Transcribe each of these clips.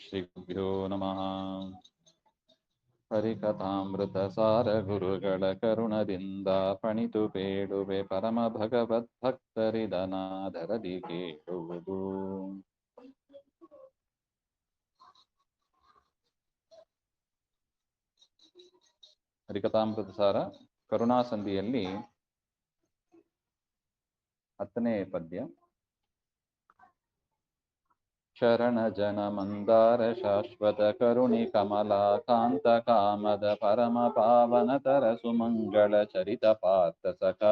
ಶ್ರೀಗುರುಭ್ಯೋ ನಮಃ. ಹರಿಕಥಾಮೃತ ಸಾರ ಗುರುಗಳ ಕರುಣದಿಂದ ಪಣಿತು ಬೇಡುವೆ ಪರಮ ಭಗವದ್ ಭಕ್ತರಿದನಾದರದಿ ಕೇಳುವುದು. ಹರಿಕಥಾಮೃತ ಸಾರ ಕರುಣಾಸಂಧಿಯಲ್ಲಿ 10ನೇ ಪದ್ಯ. ಶರಣ ಜನ ಮಂದಾರ ಶಾಶ್ವತ ಕರುಣಿ ಕಮಲಾ ಕಾಂತ ಕಾಮದ ಪರಮ ಪಾವನತರ ಸುಮಂಗಳ ಚರಿತ ಪಾರ್ಥ ಸಖ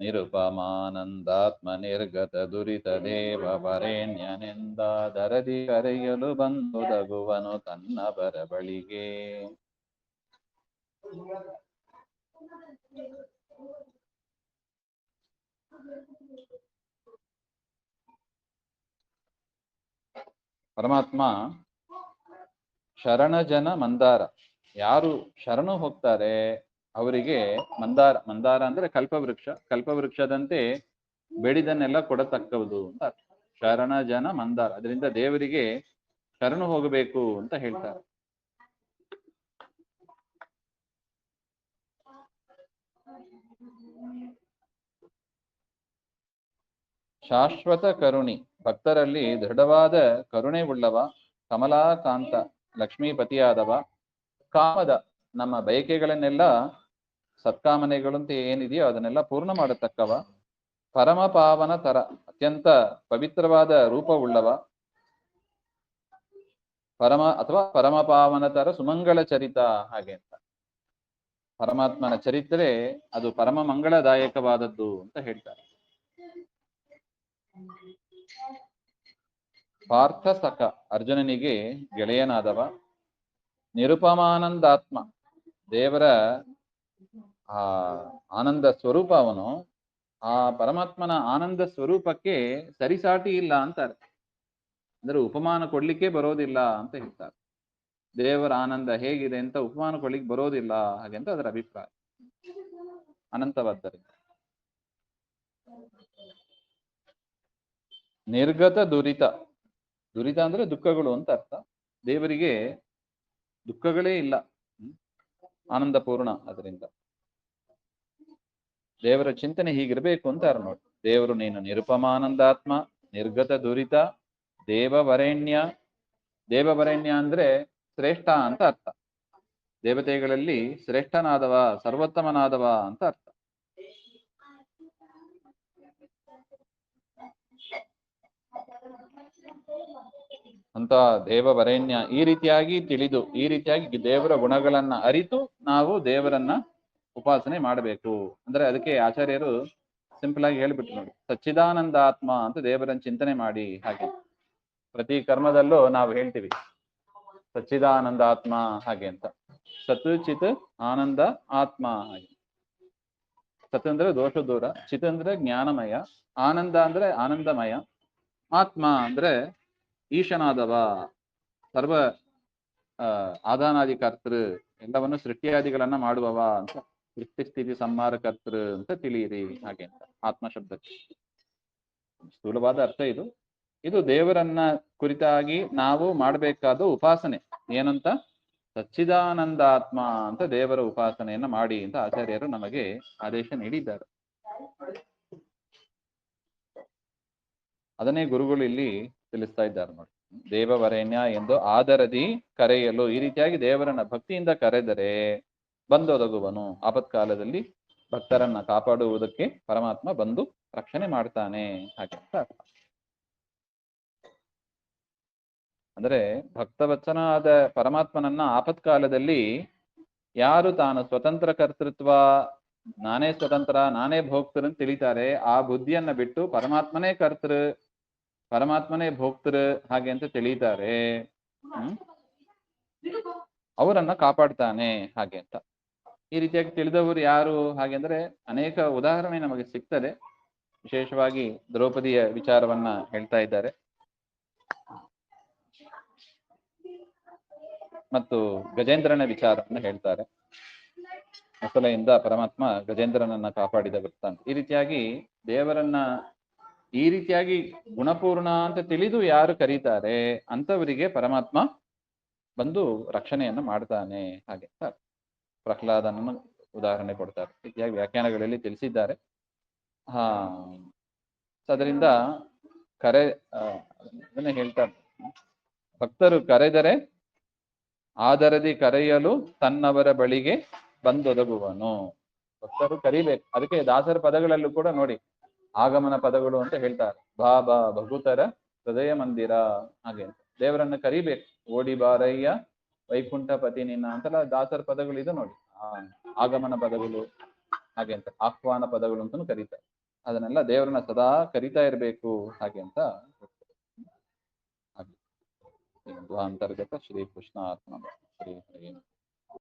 ನಿರುಪಮಾನಂದಾತ್ಮ ನಿರ್ಗತ ದುರಿತ ದೇವ ವರೇಣ್ಯನೆಂದಾದರದಿ ಕರೆಯಲು ಬಂದೊದಗುವನು ತನ್ನ ಬರಬಳಿಗೆ. ಪರಮಾತ್ಮ ಶರಣ ಜನ ಮಂದಾರ, ಯಾರು ಶರಣು ಹೋಗ್ತಾರೆ ಅವರಿಗೆ ಮಂದಾರ. ಮಂದಾರ ಅಂದ್ರೆ ಕಲ್ಪವೃಕ್ಷ, ಕಲ್ಪವೃಕ್ಷದಂತೆ ಬೆಳೆದನ್ನೆಲ್ಲ ಕೊಡತಕ್ಕವುದು ಅಂತ ಅರ್ಥ. ಶರಣ ಜನ ಮಂದಾರ, ಅದರಿಂದ ದೇವರಿಗೆ ಶರಣು ಹೋಗಬೇಕು ಅಂತ ಹೇಳ್ತಾರೆ. ಶಾಶ್ವತ ಕರುಣಿ, ಭಕ್ತರಲ್ಲಿ ದೃಢವಾದ ಕರುಣೆ ಉಳ್ಳವ. ಕಮಲಾಕಾಂತ, ಲಕ್ಷ್ಮೀಪತಿಯಾದವ. ಕಾಮದ, ನಮ್ಮ ಬಯಕೆಗಳನ್ನೆಲ್ಲ ಸತ್ಕಾಮನೆಗಳಂತೆ ಏನಿದೆಯೋ ಅದನ್ನೆಲ್ಲ ಪೂರ್ಣ ಮಾಡತಕ್ಕವ. ಪರಮ ಪಾವನ ತರ, ಅತ್ಯಂತ ಪವಿತ್ರವಾದ ರೂಪವುಳ್ಳವ. ಪರಮ ಅಥವಾ ಪರಮ ಪಾವನ ತರ ಸುಮಂಗಳ ಚರಿತ, ಹಾಗೆ ಅಂತ. ಪರಮಾತ್ಮನ ಚರಿತ್ರೆ ಅದು ಪರಮ ಮಂಗಳದಾಯಕವಾದದ್ದು ಅಂತ ಹೇಳ್ತಾರೆ. ಪಾರ್ಥ ಸಖ, ಅರ್ಜುನನಿಗೆ ಗೆಳೆಯನಾದವ. ನಿರುಪಮಾನಂದಾತ್ಮ, ದೇವರ ಆ ಆನಂದ ಸ್ವರೂಪ ಅವನು. ಆ ಪರಮಾತ್ಮನ ಆನಂದ ಸ್ವರೂಪಕ್ಕೆ ಸರಿಸಾಟಿ ಇಲ್ಲ ಅಂತಾರೆ. ಅಂದ್ರೆ ಉಪಮಾನ ಕೊಡ್ಲಿಕ್ಕೆ ಬರೋದಿಲ್ಲ ಅಂತ ಹೇಳ್ತಾರೆ. ದೇವರ ಆನಂದ ಹೇಗಿದೆ ಅಂತ ಉಪಮಾನ ಕೊಡ್ಲಿಕ್ಕೆ ಬರೋದಿಲ್ಲ ಹಾಗೆ ಅಂತ ಅದರ ಅಭಿಪ್ರಾಯ. ಅನಂತವಾದ್ದರಿಂದ ನಿರ್ಗತ ದುರಿತ, ದುರಿತ ಅಂದ್ರೆ ದುಃಖಗಳು ಅಂತ ಅರ್ಥ. ದೇವರಿಗೆ ದುಃಖಗಳೇ ಇಲ್ಲ, ಆನಂದ ಪೂರ್ಣ. ಅದರಿಂದ ದೇವರ ಚಿಂತನೆ ಹೀಗಿರ್ಬೇಕು ಅಂತ ನೋಡಿ. ದೇವರು ನೀನು ನಿರುಪಮಾನಂದಾತ್ಮ, ನಿರ್ಗತ ದುರಿತ, ದೇವವರೇಣ್ಯ. ದೇವವರೇಣ್ಯ ಅಂದ್ರೆ ಶ್ರೇಷ್ಠ ಅಂತ ಅರ್ಥ. ದೇವತೆಗಳಲ್ಲಿ ಶ್ರೇಷ್ಠನಾದವ, ಸರ್ವೋತ್ತಮನಾದವ ಅಂತ ಅರ್ಥ. ಅಂತ ದೇವವರೇಣ್ಯ, ಈ ರೀತಿಯಾಗಿ ತಿಳಿದು, ಈ ರೀತಿಯಾಗಿ ದೇವರ ಗುಣಗಳನ್ನ ಅರಿತು ನಾವು ದೇವರನ್ನ ಉಪಾಸನೆ ಮಾಡಬೇಕು. ಅಂದ್ರೆ ಅದಕ್ಕೆ ಆಚಾರ್ಯರು ಸಿಂಪಲ್ ಆಗಿ ಹೇಳ್ಬಿಟ್ರು ನೋಡಿ, ಸಚ್ಚಿದಾನಂದಾತ್ಮ ಅಂತ ದೇವರನ್ನ ಚಿಂತನೆ ಮಾಡಿ. ಹಾಗೆ ಪ್ರತಿ ಕರ್ಮದಲ್ಲೂ ನಾವು ಹೇಳ್ತೀವಿ ಸಚ್ಚಿದಾನಂದ ಆತ್ಮ ಹಾಗೆ ಅಂತ. ಸತ್ ಚಿತ್ ಆನಂದ ಆತ್ಮ ಹಾಗೆ. ಸತ್ ಅಂದ್ರೆ ದೋಷ ದೂರ, ಚಿತ್ ಅಂದ್ರೆ ಜ್ಞಾನಮಯ, ಆನಂದ ಅಂದ್ರೆ ಆನಂದಮಯ, ಆತ್ಮ ಅಂದ್ರೆ ಈಶನಾದವ, ಸರ್ವ ಆದಾನಾದಿ ಕರ್ತೃ, ಎಲ್ಲವನ್ನು ಸೃಷ್ಟಿಯಾದಿಗಳನ್ನ ಮಾಡುವವ ಅಂತ. ಸೃಷ್ಟಿ ಸ್ಥಿತಿ ಸಂಹಾರ ಕರ್ತೃ ಅಂತ ತಿಳಿಯಿರಿ ಹಾಗೆ ಅಂತ ಆತ್ಮ ಶಬ್ದಕ್ಕೆ ಸ್ಥೂಲವಾದ ಅರ್ಥ ಇದು. ಇದು ದೇವರನ್ನ ಕುರಿತಾಗಿ ನಾವು ಮಾಡಬೇಕಾದ ಉಪಾಸನೆ. ಏನಂತ? ಸಚ್ಚಿದಾನಂದಾತ್ಮ ಅಂತ ದೇವರ ಉಪಾಸನೆಯನ್ನ ಮಾಡಿ ಅಂತ ಆಚಾರ್ಯರು ನಮಗೆ ಆದೇಶ ನೀಡಿದ್ದಾರೆ. ಅದನ್ನೇ ಗುರುಗಳು ಇಲ್ಲಿ ತಿಳಿಸ್ತಾ ಇದ್ದಾರೆ ನೋಡಿ. ದೇವವರೇಣ್ಯ ಎಂದು ಆದರದಿ ಕರೆಯಲು, ಈ ರೀತಿಯಾಗಿ ದೇವರನ್ನ ಭಕ್ತಿಯಿಂದ ಕರೆದರೆ ಬಂದೊದಗುವನು. ಆಪತ್ಕಾಲದಲ್ಲಿ ಭಕ್ತರನ್ನ ಕಾಪಾಡುವುದಕ್ಕೆ ಪರಮಾತ್ಮ ಬಂದು ರಕ್ಷಣೆ ಮಾಡ್ತಾನೆ ಹಾಗೆ ಅಂತ ಅರ್ಥ. ಅಂದ್ರೆ ಭಕ್ತವಚನ ಆದ ಪರಮಾತ್ಮನನ್ನ ಆಪತ್ಕಾಲದಲ್ಲಿ ಯಾರು ತಾನು ಸ್ವತಂತ್ರ ಕರ್ತೃತ್ವ, ನಾನೇ ಸ್ವತಂತ್ರ, ನಾನೇ ಭೋಕ್ತೃ ಅಂತ ತಿಳಿತಾರೆ, ಆ ಬುದ್ಧಿಯನ್ನ ಬಿಟ್ಟು ಪರಮಾತ್ಮನೇ ಕರ್ತೃ, ಪರಮಾತ್ಮನೇ ಭೋಕ್ತೃ ಹಾಗೆ ಅಂತ ತಿಳಿತಾರೆ, ಅವರನ್ನ ಕಾಪಾಡ್ತಾನೆ ಹಾಗೆ ಅಂತ. ಈ ರೀತಿಯಾಗಿ ತಿಳಿದವರು ಯಾರು ಹಾಗೆ ಅಂದ್ರೆ ಅನೇಕ ಉದಾಹರಣೆ ನಮಗೆ ಸಿಗ್ತದೆ. ವಿಶೇಷವಾಗಿ ದ್ರೌಪದಿಯ ವಿಚಾರವನ್ನ ಹೇಳ್ತಾ ಇದ್ದಾರೆ. ಮತ್ತು ಗಜೇಂದ್ರನ ವಿಚಾರವನ್ನ ಹೇಳ್ತಾರೆ. ಮೊಸಳೆಯಿಂದ ಪರಮಾತ್ಮ ಗಜೇಂದ್ರನನ್ನ ಕಾಪಾಡಿದ ವೃತ್ತಾಂತ. ಈ ರೀತಿಯಾಗಿ ದೇವರನ್ನ ಈ ರೀತಿಯಾಗಿ ಗುಣಪೂರ್ಣ ಅಂತ ತಿಳಿದು ಯಾರು ಕರೀತಾರೆ ಅಂತವರಿಗೆ ಪರಮಾತ್ಮ ಬಂದು ರಕ್ಷಣೆಯನ್ನು ಮಾಡ್ತಾನೆ. ಹಾಗೆ ಪ್ರಹ್ಲಾದನನ್ನು ಉದಾಹರಣೆ ಕೊಡ್ತಾರೆ, ರೀತಿಯಾಗಿ ವ್ಯಾಖ್ಯಾನಗಳಲ್ಲಿ ತಿಳಿಸಿದ್ದಾರೆ. ಅದರಿಂದ ಕರೆ ಅದನ್ನೇ ಹೇಳ್ತಾರೆ, ಭಕ್ತರು ಕರೆದರೆ ಆದರದಿ ಕರೆಯಲು ತನ್ನವರ ಬಳಿಗೆ ಬಂದೊದಗುವನು. ಭಕ್ತರು ಕರಿಬೇಕು. ಅದಕ್ಕೆ ದಾಸರ ಪದಗಳಲ್ಲೂ ಕೂಡ ನೋಡಿ ಆಗಮನ ಪದಗಳು ಅಂತ ಹೇಳ್ತಾರೆ. ಬಾ ಬಾ ಭಗುತರ ಹೃದಯ ಮಂದಿರ, ಹಾಗೆ ಅಂತ ದೇವರನ್ನ ಕರಿಬೇಕು. ಓಡಿ ಬಾರಯ್ಯ ವೈಕುಂಠಪತಿ ನಿನ್ನ ಅಂತೆಲ್ಲ ದಾಸರ ಪದಗಳು ಇದೆ ನೋಡಿ. ಆಗಮನ ಪದಗಳು ಹಾಗೆ ಅಂತ, ಆಹ್ವಾನ ಪದಗಳು ಅಂತಲೂ ಕರೀತಾರೆ. ಅದನ್ನೆಲ್ಲ ದೇವರನ್ನ ಸದಾ ಕರಿತಾ ಇರಬೇಕು ಹಾಗೆ ಅಂತ ಹಾಗೆ. ಅಂತರ್ಗತ ಶ್ರೀ ಕೃಷ್ಣ ಆತ್ಮ ಶ್ರೀ ಹರಿ.